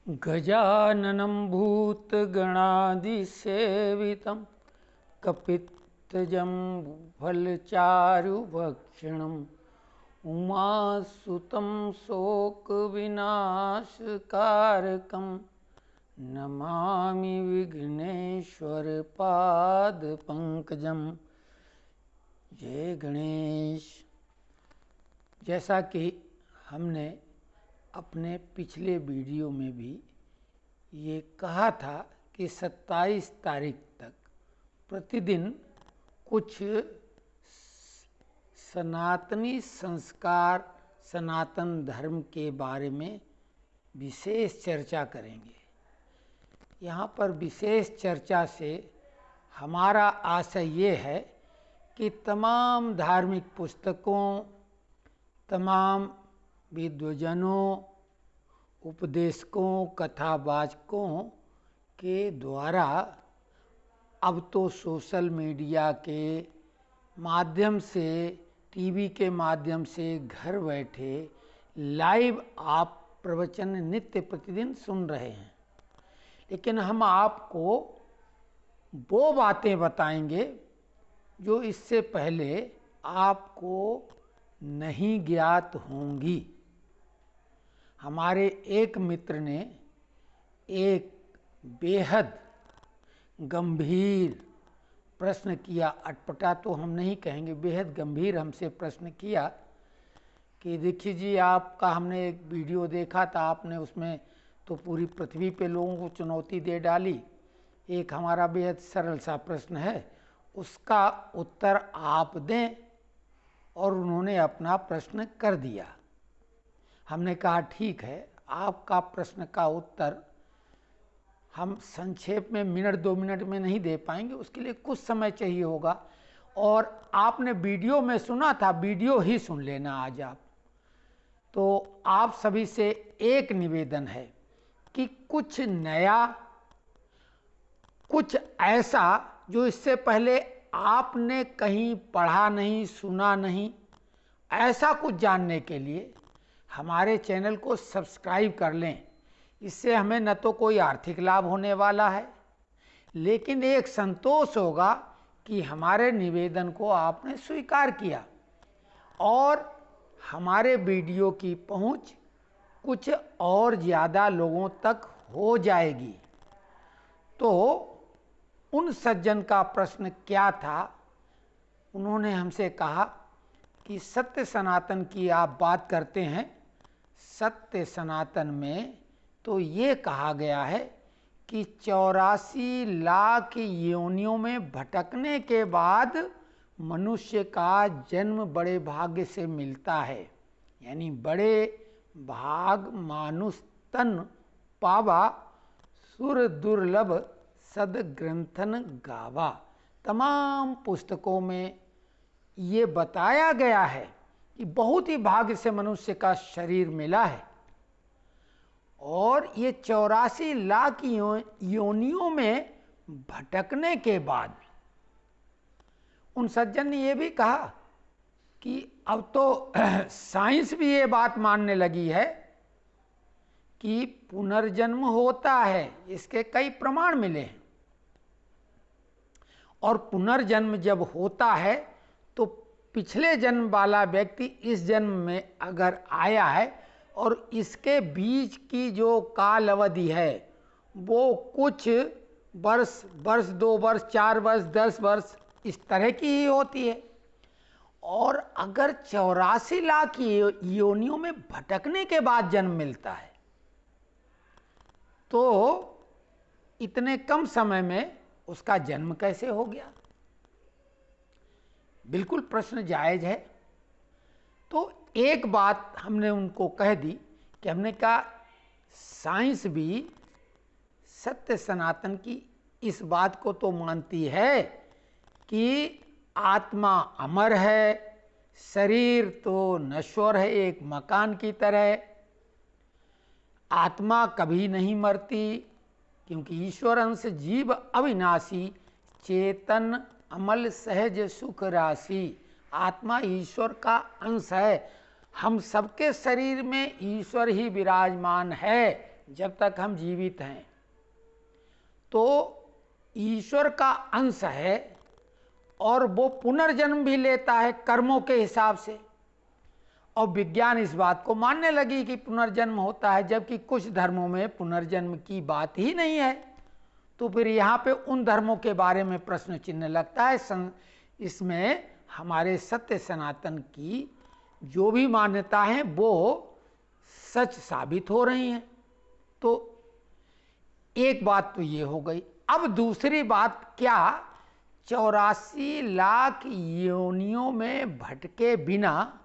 गजाननं भूतगणादिसेवितं कपित्थजम्बुफलचारुभक्षणम् उमासुतं शोकविनाशकारकं नमामि विघ्नेश्वरपादपङ्कजं। जय गणेश। जैसा कि हमने अपने पिछले वीडियो में भी ये कहा था कि 27 तारीख तक प्रतिदिन कुछ सनातनी संस्कार, सनातन धर्म के बारे में विशेष चर्चा करेंगे। यहाँ पर विशेष चर्चा से हमारा आशय ये है कि तमाम धार्मिक पुस्तकों, तमाम विद्वजनों, उपदेशकों, कथावाचकों के द्वारा अब तो सोशल मीडिया के माध्यम से, टीवी के माध्यम से घर बैठे लाइव आप प्रवचन नित्य प्रतिदिन सुन रहे हैं। लेकिन हम आपको वो बातें बताएंगे जो इससे पहले आपको नहीं ज्ञात होंगी। हमारे एक मित्र ने एक बेहद गंभीर प्रश्न किया, अटपटा तो हम नहीं कहेंगे, बेहद गंभीर हमसे प्रश्न किया कि देखिए जी, आपका हमने एक वीडियो देखा था, आपने उसमें तो पूरी पृथ्वी पे लोगों को चुनौती दे डाली। एक हमारा बेहद सरल सा प्रश्न है, उसका उत्तर आप दें। और उन्होंने अपना प्रश्न कर दिया। हमने कहा ठीक है, आपका प्रश्न का उत्तर हम संक्षेप में मिनट 2 मिनट में नहीं दे पाएंगे, उसके लिए कुछ समय चाहिए होगा। और आपने वीडियो में सुना था, वीडियो ही सुन लेना आज आप। तो आप सभी से एक निवेदन है कि कुछ नया, कुछ ऐसा जो इससे पहले आपने कहीं पढ़ा नहीं, सुना नहीं, ऐसा कुछ जानने के लिए हमारे चैनल को सब्सक्राइब कर लें। इससे हमें न तो कोई आर्थिक लाभ होने वाला है, लेकिन एक संतोष होगा कि हमारे निवेदन को आपने स्वीकार किया और हमारे वीडियो की पहुंच कुछ और ज़्यादा लोगों तक हो जाएगी। तो उन सज्जन का प्रश्न क्या था? उन्होंने हमसे कहा कि सत्य सनातन की आप बात करते हैं, सत्य सनातन में तो ये कहा गया है कि 84 लाख योनियों में भटकने के बाद मनुष्य का जन्म बड़े भाग्य से मिलता है। यानी बड़े भाग मानुष तन पावा, सुर दुर्लभ सद ग्रंथन गावा। तमाम पुस्तकों में ये बताया गया है कि बहुत ही भाग्य से मनुष्य का शरीर मिला है। और ये 84 लाख योनियों में भटकने के बाद उन सज्जन ने ये भी कहा कि अब तो साइंस भी ये बात मानने लगी है कि पुनर्जन्म होता है, इसके कई प्रमाण मिले हैं। और पुनर्जन्म जब होता है तो पिछले जन्म वाला व्यक्ति इस जन्म में अगर आया है और इसके बीच की जो काल अवधि है वो कुछ वर्ष, 2 वर्ष, 4 वर्ष, 10 वर्ष इस तरह की ही होती है। और अगर 84 लाख योनियों में भटकने के बाद जन्म मिलता है तो इतने कम समय में उसका जन्म कैसे हो गया? बिल्कुल प्रश्न जायज है। तो एक बात हमने उनको कह दी कि हमने कहा साइंस भी सत्य सनातन की इस बात को तो मानती है कि आत्मा अमर है, शरीर तो नश्वर है, एक मकान की तरह। आत्मा कभी नहीं मरती क्योंकि ईश्वर अंश जीव अविनाशी, चेतन अमल सहज सुख राशि। आत्मा ईश्वर का अंश है। हम सबके शरीर में ईश्वर ही विराजमान है, जब तक हम जीवित हैं तो ईश्वर का अंश है और वो पुनर्जन्म भी लेता है कर्मों के हिसाब से। और विज्ञान इस बात को मानने लगी कि पुनर्जन्म होता है, जबकि कुछ धर्मों में पुनर्जन्म की बात ही नहीं है। तो फिर यहाँ पे उन धर्मों के बारे में प्रश्न चिन्ह लगता है। इसमें हमारे सत्य सनातन की जो भी मान्यता है वो सच साबित हो रही हैं। तो एक बात तो ये हो गई। अब दूसरी बात, क्या 84 लाख योनियों में भटके बिना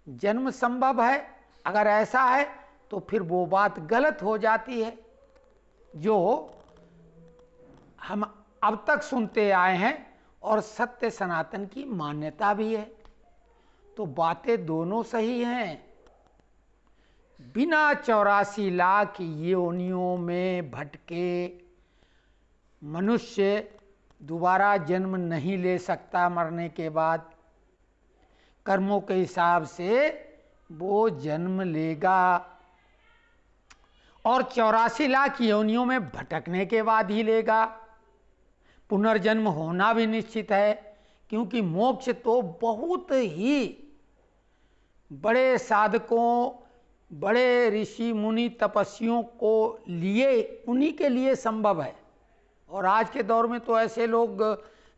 जन्म संभव है? अगर ऐसा है तो फिर वो बात गलत हो जाती है जो हम अब तक सुनते आए हैं और सत्य सनातन की मान्यता भी है। तो बातें दोनों सही हैं। बिना 84 लाख योनियों में भटके मनुष्य दोबारा जन्म नहीं ले सकता। मरने के बाद कर्मों के हिसाब से वो जन्म लेगा और 84 लाख योनियों में भटकने के बाद ही लेगा। पुनर्जन्म होना भी निश्चित है, क्योंकि मोक्ष तो बहुत ही बड़े साधकों, बड़े ऋषि मुनि तपस्वियों को लिए, उन्हीं के लिए संभव है। और आज के दौर में तो ऐसे लोग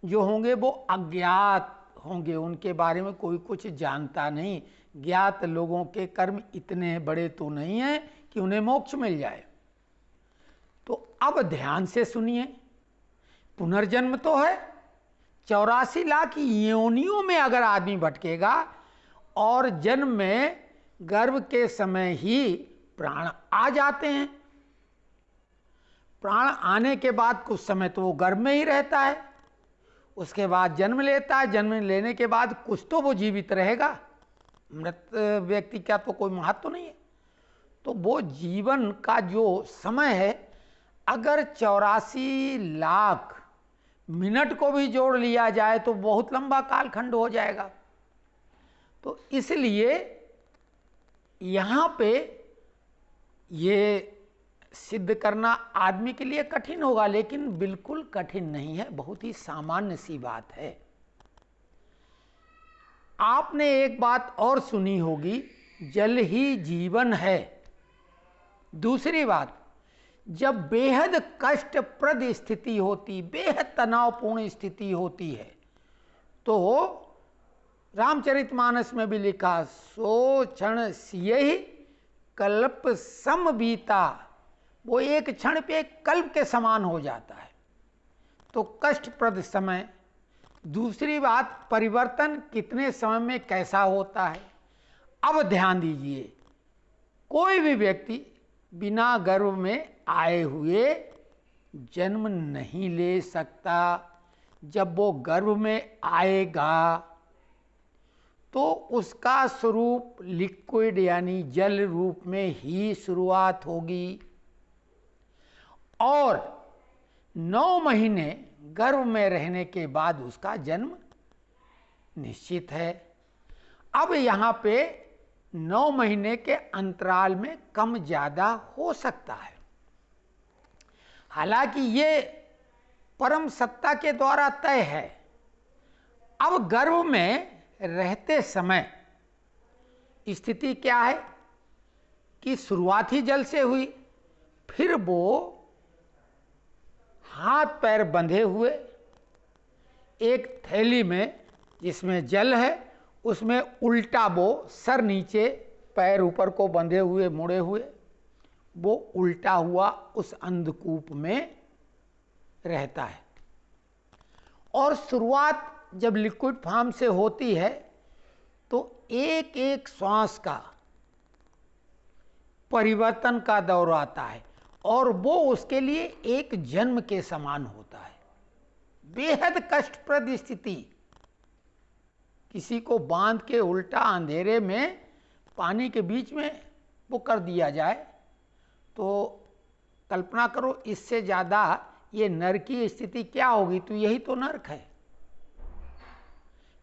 जो होंगे वो अज्ञात होंगे, उनके बारे में कोई कुछ जानता नहीं। ज्ञात लोगों के कर्म इतने बड़े तो नहीं हैं कि उन्हें मोक्ष मिल जाए। तो अब ध्यान से सुनिए, पुनर्जन्म तो है। 84 लाख योनियों में अगर आदमी भटकेगा और जन्म में गर्भ के समय ही प्राण आ जाते हैं, प्राण आने के बाद कुछ समय तो वो गर्भ में ही रहता है, उसके बाद जन्म लेता है। जन्म लेने के बाद कुछ तो वो जीवित रहेगा, मृत व्यक्ति का तो कोई महत्व नहीं है। तो वो जीवन का जो समय है, अगर 84 लाख मिनट को भी जोड़ लिया जाए तो बहुत लंबा कालखंड हो जाएगा। तो इसलिए यहाँ पे ये सिद्ध करना आदमी के लिए कठिन होगा, लेकिन बिल्कुल कठिन नहीं है, बहुत ही सामान्य सी बात है। आपने एक बात और सुनी होगी, जल ही जीवन है। दूसरी बात, जब बेहद कष्टप्रद स्थिति होती, बेहद तनावपूर्ण स्थिति होती है, तो रामचरितमानस में भी लिखा, सो क्षण सियहि कल्प सम बीता, वो एक क्षण पे कल्प के समान हो जाता है। तो कष्टप्रद समय। दूसरी बात, परिवर्तन कितने समय में कैसा होता है। अब ध्यान दीजिए, कोई भी व्यक्ति बिना गर्भ में आए हुए जन्म नहीं ले सकता। जब वो गर्भ में आएगा तो उसका स्वरूप लिक्विड यानी जल रूप में ही शुरुआत होगी और 9 महीने गर्भ में रहने के बाद उसका जन्म निश्चित है। अब यहाँ पे 9 महीने के अंतराल में कम ज्यादा हो सकता है। हालांकि ये परम सत्ता के द्वारा तय है। अब गर्भ में रहते समय स्थिति क्या है कि शुरुआत ही जल से हुई, फिर वो हाथ पैर बंधे हुए एक थैली में जिसमें जल है, उसमें उल्टा वो सर नीचे पैर ऊपर को बंधे हुए मुड़े हुए वो उल्टा हुआ उस अंधकूप में रहता है। और शुरुआत जब लिक्विड फॉर्म से होती है तो एक एक श्वास का परिवर्तन का दौर आता है और वो उसके लिए एक जन्म के समान होता है। बेहद कष्टप्रद स्थिति, किसी को बांध के उल्टा अंधेरे में पानी के बीच में वो कर दिया जाए तो कल्पना करो इससे ज़्यादा ये नरक की स्थिति क्या होगी। तो यही तो नरक है।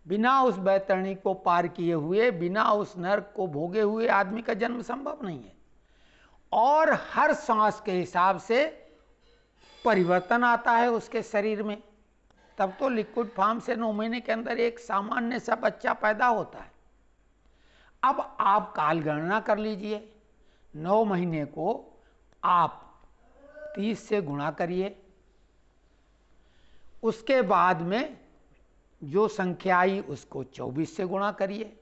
बिना उस बैतरणी को पार किए हुए, बिना उस नरक को भोगे हुए आदमी का जन्म संभव नहीं है। और हर सांस के हिसाब से परिवर्तन आता है उसके शरीर में। तब तो लिक्विड फॉर्म से 9 महीने के अंदर एक सामान्य सा बच्चा पैदा होता है। अब आप काल गणना कर लीजिए, 9 महीने को आप 30 से गुणा करिए, उसके बाद में जो संख्या आई उसको 24 से गुणा करिए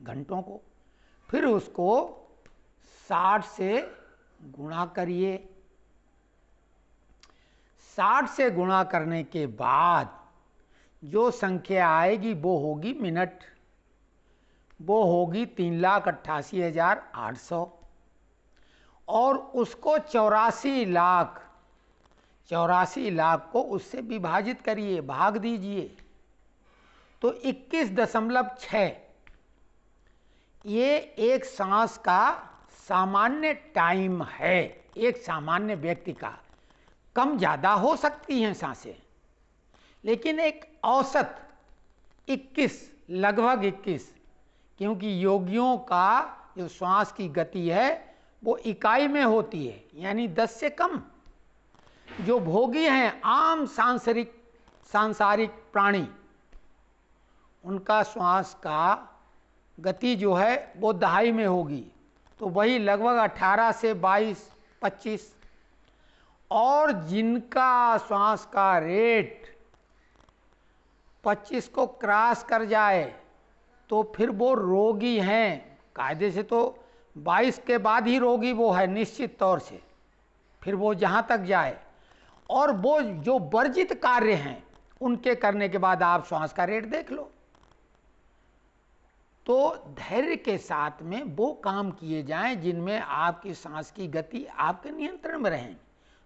घंटों को, फिर उसको 60 से गुणा करिए। 60 से गुणा करने के बाद जो संख्या आएगी वो होगी मिनट, वो होगी 3,88,800 और उसको 84 लाख को उससे विभाजित करिए, भाग दीजिए, तो 21.6 ये एक सांस का सामान्य टाइम है। एक सामान्य व्यक्ति का कम ज़्यादा हो सकती हैं सांसें, लेकिन एक औसत 21, लगभग 21, क्योंकि योगियों का जो श्वास की गति है वो इकाई में होती है, यानी 10 से कम। जो भोगी हैं आम सांसारिक प्राणी, उनका श्वास का गति जो है वो दहाई में होगी, तो वही लगभग 18 से 22, 25। और जिनका श्वास का रेट 25 को क्रॉस कर जाए तो फिर वो रोगी हैं। कायदे से तो 22 के बाद ही रोगी वो है निश्चित तौर से, फिर वो जहाँ तक जाए। और वो जो वर्जित कार्य हैं उनके करने के बाद आप श्वास का रेट देख लो। तो धैर्य के साथ में वो काम किए जाएं जिनमें आपकी सांस की गति आपके नियंत्रण में रहें,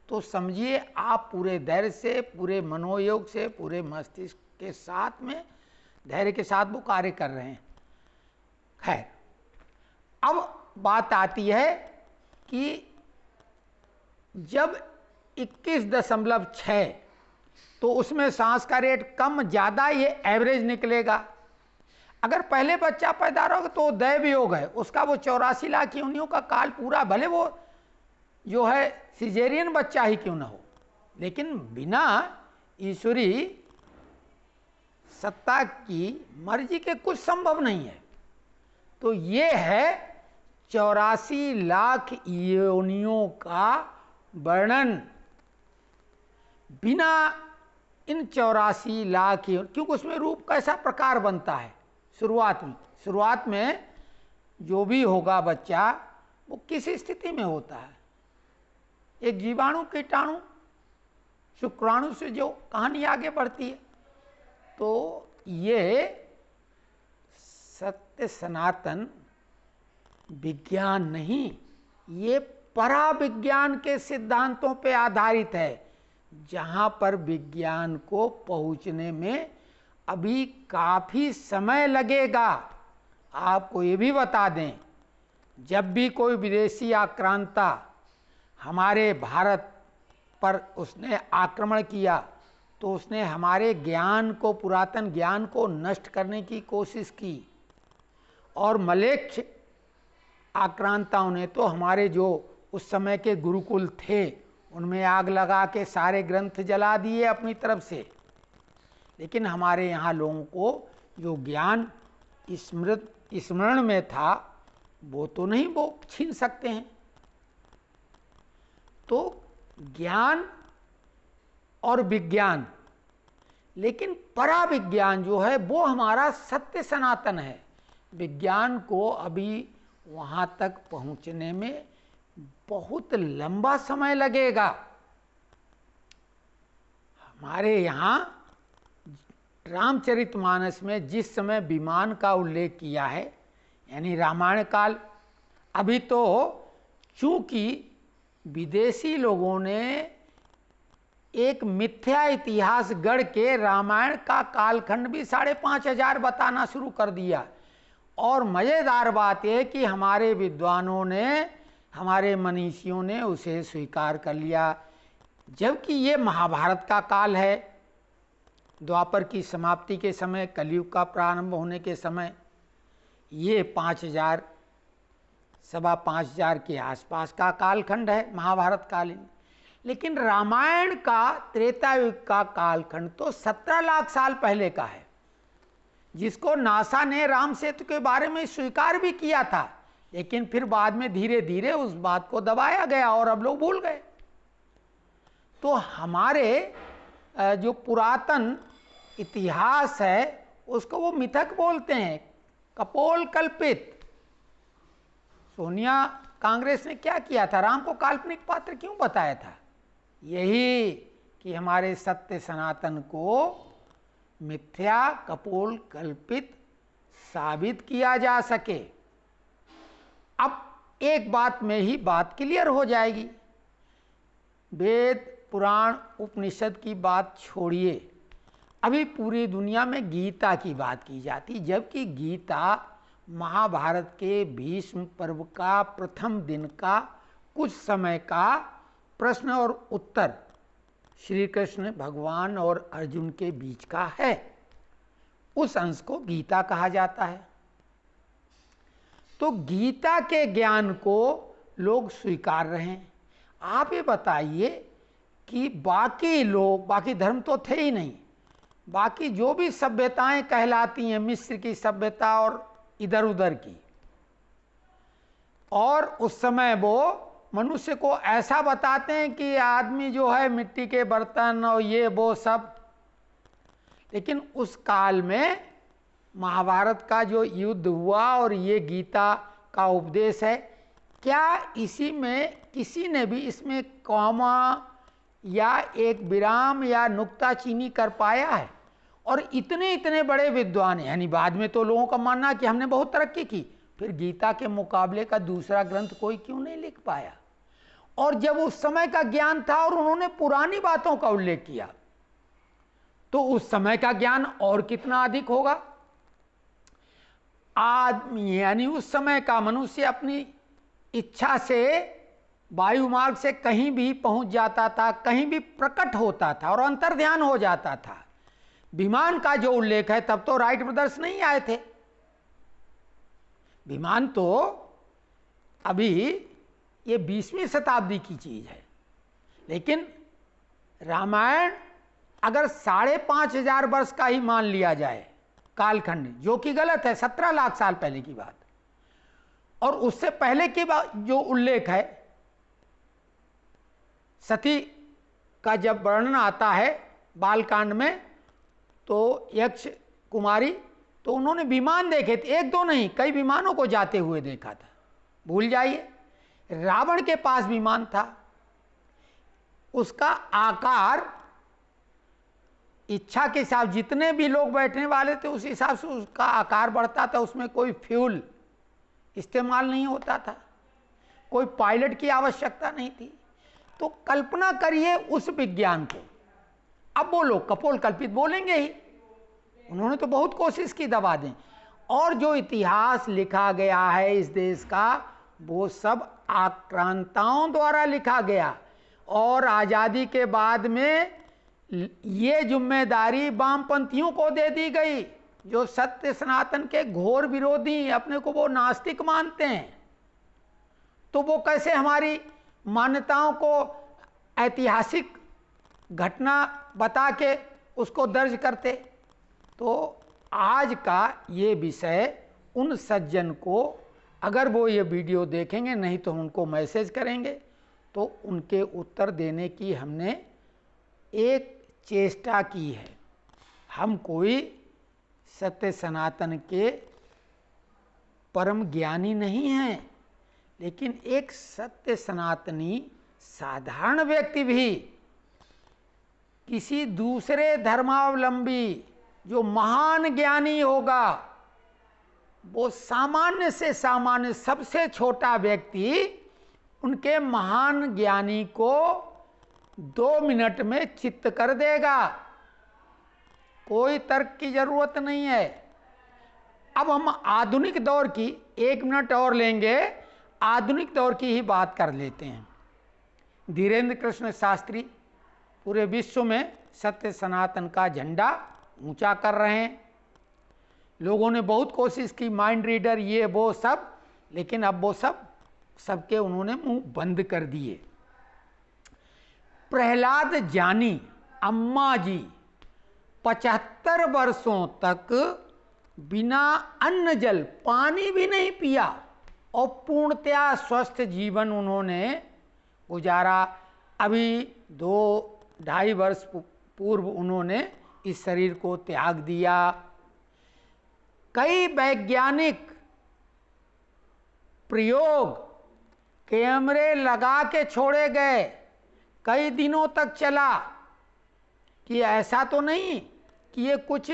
तो समझिए आप पूरे धैर्य से, पूरे मनोयोग से, पूरे मस्तिष्क के साथ में धैर्य के साथ वो कार्य कर रहे हैं। खैर, अब बात आती है कि जब 21.6 तो उसमें सांस का रेट कम ज़्यादा ये एवरेज निकलेगा। अगर पहले बच्चा पैदा होगा तो दैव योग है, उसका वो 84 लाख योनियों का काल पूरा, भले वो जो है सिजेरियन बच्चा ही क्यों ना हो, लेकिन बिना ईश्वरी सत्ता की मर्जी के कुछ संभव नहीं है। तो ये है 84 लाख योनियों का वर्णन। बिना इन 84 लाख, क्योंकि उसमें रूप कैसा प्रकार बनता है शुरुआत में जो भी होगा बच्चा वो किस स्थिति में होता है। एक जीवाणु, कीटाणु, शुक्राणु से जो कहानी आगे बढ़ती है, तो ये सत्य सनातन विज्ञान नहीं, ये पराविज्ञान के सिद्धांतों पे आधारित है, जहाँ पर विज्ञान को पहुँचने में अभी काफ़ी समय लगेगा। आपको ये भी बता दें, जब भी कोई विदेशी आक्रांता हमारे भारत पर उसने आक्रमण किया तो उसने हमारे ज्ञान को, पुरातन ज्ञान को नष्ट करने की कोशिश की। और मलेच्छ आक्रांताओं ने तो हमारे जो उस समय के गुरुकुल थे उनमें आग लगा के सारे ग्रंथ जला दिए अपनी तरफ से। लेकिन हमारे यहाँ लोगों को जो ज्ञान स्मरण में था वो तो नहीं वो छीन सकते हैं। तो ज्ञान और विज्ञान, लेकिन पराविज्ञान जो है वो हमारा सत्य सनातन है। विज्ञान को अभी वहाँ तक पहुँचने में बहुत लंबा समय लगेगा। हमारे यहाँ रामचरितमानस में जिस समय विमान का उल्लेख किया है, यानी रामायण काल, अभी तो चूंकि विदेशी लोगों ने एक मिथ्या इतिहास गढ़ के रामायण का कालखंड भी 5,500 बताना शुरू कर दिया। और मज़ेदार बात यह कि हमारे विद्वानों ने, हमारे मनीषियों ने उसे स्वीकार कर लिया, जबकि ये महाभारत का काल है, द्वापर की समाप्ति के समय, कलयुग का प्रारंभ होने के समय ये 5,000 5,500 के आसपास का कालखंड है महाभारत कालीन। लेकिन रामायण का, त्रेता युग का कालखंड तो 17 लाख साल पहले का है, जिसको नासा ने राम सेतु के बारे में स्वीकार भी किया था, लेकिन फिर बाद में धीरे धीरे उस बात को दबाया गया और अब लोग भूल गए। तो हमारे जो पुरातन इतिहास है उसको वो मिथक बोलते हैं, कपोल कल्पित। सोनिया कांग्रेस ने क्या किया था, राम को काल्पनिक पात्र क्यों बताया था? यही कि हमारे सत्य सनातन को मिथ्या, कपोल कल्पित साबित किया जा सके। अब एक बात में ही बात क्लियर हो जाएगी। वेद, पुराण, उपनिषद की बात छोड़िए, अभी पूरी दुनिया में गीता की बात की जाती, जबकि गीता महाभारत के भीष्म पर्व का प्रथम दिन का कुछ समय का प्रश्न और उत्तर श्री कृष्ण भगवान और अर्जुन के बीच का है। उस अंश को गीता कहा जाता है। तो गीता के ज्ञान को लोग स्वीकार रहे हैं। आप ये बताइए कि बाकी लोग, बाकी धर्म तो थे ही नहीं, बाकी जो भी सभ्यताएं कहलाती हैं, मिस्र की सभ्यता और इधर उधर की, और उस समय वो मनुष्य को ऐसा बताते हैं कि आदमी जो है मिट्टी के बर्तन और ये वो सब। लेकिन उस काल में महाभारत का जो युद्ध हुआ और ये गीता का उपदेश है, क्या इसी में किसी ने भी इसमें कॉमा या एक विराम या नुक्ताचीनी कर पाया है? और इतने इतने बड़े विद्वान, यानी बाद में तो लोगों का मानना कि हमने बहुत तरक्की की, फिर गीता के मुकाबले का दूसरा ग्रंथ कोई क्यों नहीं लिख पाया? और जब उस समय का ज्ञान था और उन्होंने पुरानी बातों का उल्लेख किया, तो उस समय का ज्ञान और कितना अधिक होगा। आदमी यानी उस समय का मनुष्य अपनी इच्छा से वायु मार्ग से कहीं भी पहुंच जाता था, कहीं भी प्रकट होता था और अंतर्ध्यान हो जाता था। विमान का जो उल्लेख है, तब तो राइट ब्रदर्स नहीं आए थे। विमान तो अभी ये 20वीं शताब्दी की चीज है। लेकिन रामायण अगर 5,500 वर्ष का ही मान लिया जाए कालखंड, जो कि गलत है, 17 लाख साल पहले की बात, और उससे पहले की बात जो उल्लेख है, सती का जब वर्णन आता है बालकांड में, तो यक्ष कुमारी, तो उन्होंने विमान देखे थे, एक दो नहीं, कई विमानों को जाते हुए देखा था। भूल जाइए, रावण के पास विमान था, उसका आकार इच्छा के हिसाब, जितने भी लोग बैठने वाले थे उस हिसाब से उसका आकार बढ़ता था, उसमें कोई फ्यूल इस्तेमाल नहीं होता था, कोई पायलट की आवश्यकता नहीं थी। तो कल्पना करिए उस विज्ञान को। अब वो लोग कपोल कल्पित बोलेंगे ही, उन्होंने तो बहुत कोशिश की दबा दें। और जो इतिहास लिखा गया है इस देश का, वो सब आक्रांताओं द्वारा लिखा गया, और आज़ादी के बाद में ये जिम्मेदारी वामपंथियों को दे दी गई, जो सत्य सनातन के घोर विरोधी, अपने को वो नास्तिक मानते हैं। तो वो कैसे हमारी मान्यताओं को ऐतिहासिक घटना बता के उसको दर्ज करते? तो आज का ये विषय उन सज्जन को, अगर वो ये वीडियो देखेंगे, नहीं तो उनको मैसेज करेंगे, तो उनके उत्तर देने की हमने एक चेष्टा की है। हम कोई सत्य सनातन के परम ज्ञानी नहीं हैं, लेकिन एक सत्य सनातनी साधारण व्यक्ति भी किसी दूसरे धर्मावलंबी जो महान ज्ञानी होगा, वो सामान्य से सामान्य सबसे छोटा व्यक्ति उनके महान ज्ञानी को 2 मिनट में चित्त कर देगा। कोई तर्क की जरूरत नहीं है। अब हम आधुनिक दौर की 1 मिनट और लेंगे, आधुनिक दौर की ही बात कर लेते हैं। धीरेन्द्र कृष्ण शास्त्री पूरे विश्व में सत्य सनातन का झंडा ऊंचा कर रहे हैं। लोगों ने बहुत कोशिश की, माइंड रीडर ये वो सब, लेकिन अब वो सब सबके उन्होंने मुंह बंद कर दिए। प्रहलाद जानी अम्मा जी 75 वर्षों तक बिना अन्न जल पानी भी नहीं पिया और पूर्णतया स्वस्थ जीवन उन्होंने गुजारा। अभी 2-2.5 वर्ष पूर्व उन्होंने इस शरीर को त्याग दिया। कई वैज्ञानिक प्रयोग कैमरे लगा के छोड़े गए, कई दिनों तक चला कि ऐसा तो नहीं कि ये कुछ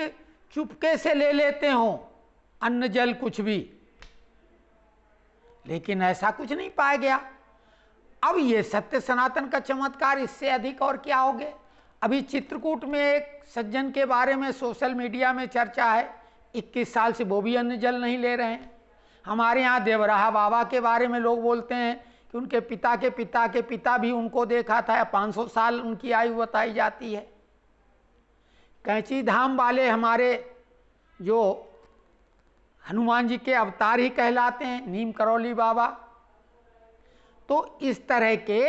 चुपके से ले लेते हों अन्न जल कुछ भी, लेकिन ऐसा कुछ नहीं पाया गया। अब ये सत्य सनातन का चमत्कार, इससे अधिक और क्या होगे। अभी चित्रकूट में एक सज्जन के बारे में सोशल मीडिया में चर्चा है, 21 साल से वो भी अन्न जल नहीं ले रहे हैं। हमारे यहाँ देवराहा बाबा के बारे में लोग बोलते हैं कि उनके पिता के पिता के पिता भी उनको देखा था, 500 साल उनकी आयु बताई जाती है। कैंची धाम वाले हमारे जो हनुमान जी के अवतार ही कहलाते हैं, नीम करौली बाबा। तो इस तरह के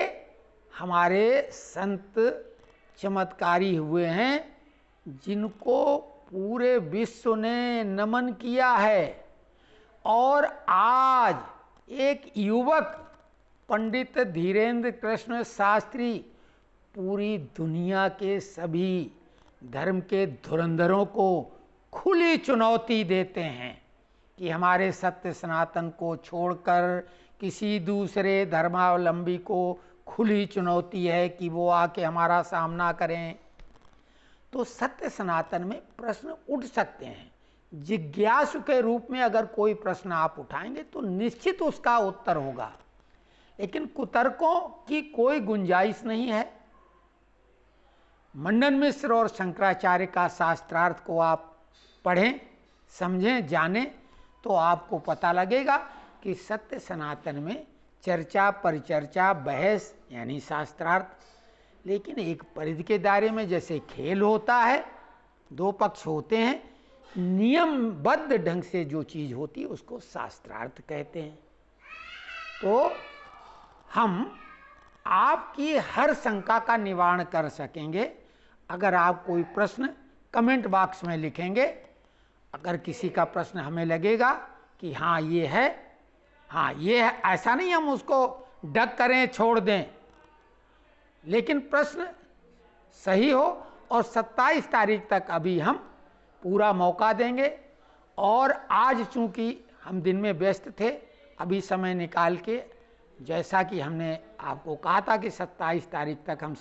हमारे संत चमत्कारी हुए हैं जिनको पूरे विश्व ने नमन किया है। और आज एक युवक पंडित धीरेन्द्र कृष्ण शास्त्री पूरी दुनिया के सभी धर्म के धुरंधरों को खुली चुनौती देते हैं कि हमारे सत्य सनातन को छोड़कर किसी दूसरे धर्मावलंबी को खुली चुनौती है कि वो आके हमारा सामना करें। तो सत्य सनातन में प्रश्न उठ सकते हैं। जिज्ञासु के रूप में अगर कोई प्रश्न आप उठाएंगे तो निश्चित उसका उत्तर होगा, लेकिन कुतर्कों की कोई गुंजाइश नहीं है। मंडन मिश्र और शंकराचार्य का शास्त्रार्थ को आप पढ़ें, समझें, जानें तो आपको पता लगेगा कि सत्य सनातन में चर्चा परिचर्चा बहस यानी शास्त्रार्थ, लेकिन एक परिधि के दायरे में जैसे खेल होता है, 2 पक्ष होते हैं, नियमबद्ध ढंग से जो चीज होती है उसको शास्त्रार्थ कहते हैं। तो हम आपकी हर शंका का निवारण कर सकेंगे अगर आप कोई प्रश्न कमेंट बॉक्स में लिखेंगे। अगर किसी का प्रश्न हमें लगेगा कि हाँ ये है, हाँ ये है, ऐसा नहीं हम उसको डग करें छोड़ दें, लेकिन प्रश्न सही हो। और 27 तारीख तक अभी हम पूरा मौका देंगे। और आज चूंकि हम दिन में व्यस्त थे, अभी समय निकाल के जैसा कि हमने आपको कहा था कि 27 तारीख तक हम